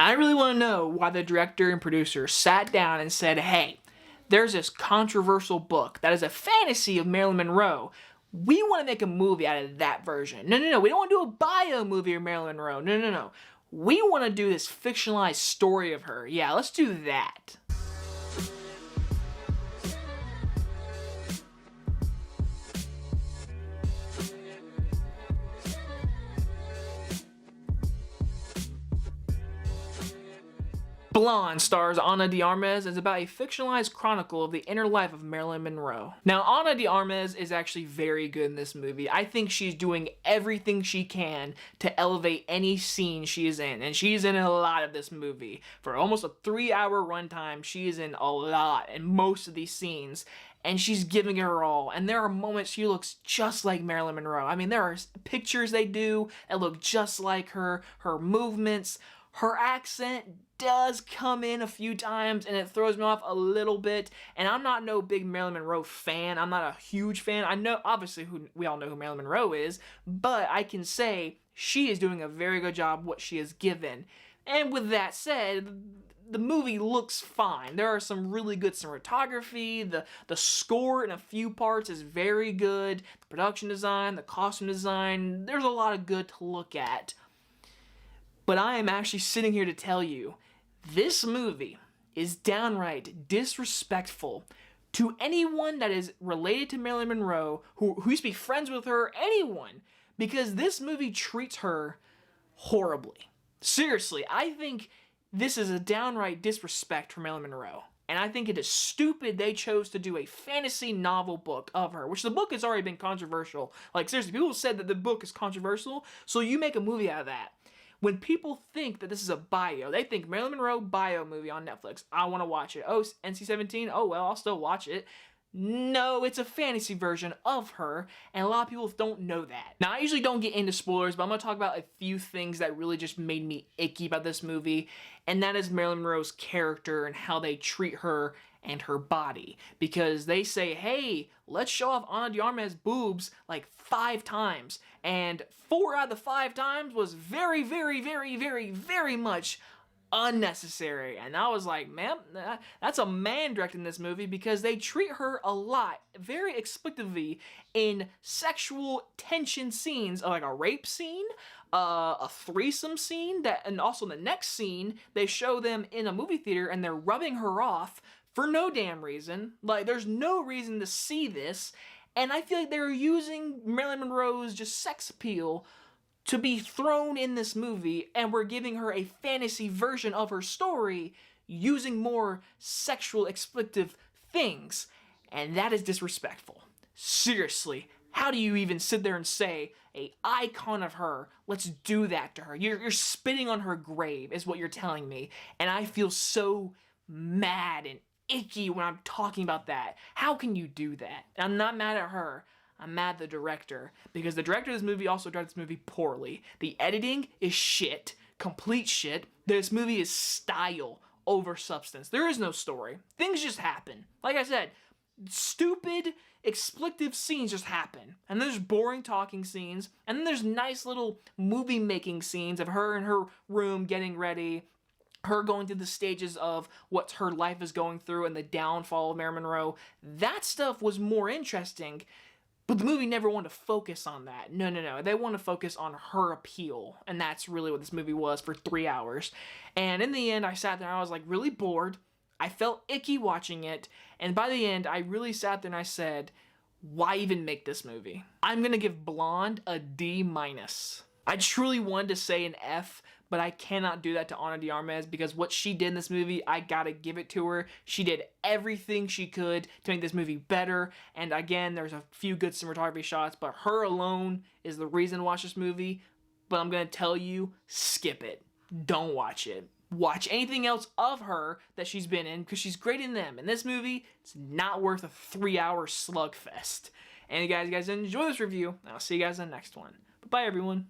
I really want to know why the director and producer sat down and said, hey, there's this controversial book that is a fantasy of Marilyn Monroe. We want to make a movie out of that version. No. We don't want to do a bio movie of Marilyn Monroe. No. We want to do this fictionalized story of her. Yeah, let's do that. Blonde stars Ana de Armas is about a fictionalized chronicle of the inner life of Marilyn Monroe. Now, Ana de Armas is actually very good in this movie. I think she's doing everything she can to elevate any scene she is in, and she's in a lot of this movie. For almost a 3-hour runtime, she is in a lot in most of these scenes, and she's giving it her all. And there are moments she looks just like Marilyn Monroe. I mean, there are pictures they do that look just like her movements, her accent does come in a few times and it throws me off a little bit, and I'm not no big Marilyn Monroe fan. I'm not a huge fan. I know, obviously, we all know who Marilyn Monroe is, but I can say she is doing a very good job what she is given. And with that said, the movie looks fine. There are some really good cinematography. The score in a few parts is very good. The production design, the costume design, there's a lot of good to look at. But I am actually sitting here to tell you, this movie is downright disrespectful to anyone that is related to Marilyn Monroe, who used to be friends with her, anyone, because this movie treats her horribly. Seriously, I think this is a downright disrespect for Marilyn Monroe. And I think it is stupid they chose to do a fantasy novel book of her, which the book has already been controversial. Like, seriously, people said that the book is controversial, so you make a movie out of that. When people think that this is a bio, they think Marilyn Monroe bio movie on Netflix. I want to watch it. Oh, NC-17? Oh, well, I'll still watch it. No, it's a fantasy version of her, and a lot of people don't know that. Now, I usually don't get into spoilers, but I'm going to talk about a few things that really just made me icky about this movie, and that is Marilyn Monroe's character and how they treat her and her body. Because they say, hey, let's show off Ana de Armas' boobs like 5 times, and 4 out of the 5 times was very, very, very, very, very much unnecessary. And I was like, man, that's a man directing this movie, because they treat her a lot, very explicitly, in sexual tension scenes, like a rape scene, a threesome scene, and also in the next scene, they show them in a movie theater and they're rubbing her off for no damn reason. Like, there's no reason to see this, and I feel like they're using Marilyn Monroe's just sex appeal to be thrown in this movie, and we're giving her a fantasy version of her story using more sexual expletive things, and that is disrespectful. Seriously, how do you even sit there and say, a icon of her, let's do that to her? You're spitting on her grave is what you're telling me, and I feel so mad and icky when I'm talking about that. How can you do that? And I'm not mad at her. I'm mad at the director, because the director of this movie also directed this movie poorly. The editing is shit, complete shit. This movie is style over substance. There is no story. Things just happen. Like I said, stupid, expletive scenes just happen. And there's boring talking scenes, and then there's nice little movie-making scenes of her in her room getting ready, her going through the stages of what her life is going through and the downfall of Marilyn Monroe. That stuff was more interesting. But the movie never wanted to focus on that. No. They want to focus on her appeal. And that's really what this movie was for 3 hours. And in the end, I sat there and I was like really bored. I felt icky watching it. And by the end, I really sat there and I said, why even make this movie? I'm going to give Blonde a D-. I truly wanted to say an F, but I cannot do that to Ana de Armas, because what she did in this movie, I gotta give it to her. She did everything she could to make this movie better, and again, there's a few good cinematography shots, but her alone is the reason to watch this movie. But I'm gonna tell you, skip it. Don't watch it. Watch anything else of her that she's been in, because she's great in them. In this movie, it's not worth a 3-hour slugfest. And you guys enjoy this review, and I'll see you guys in the next one. Bye, everyone.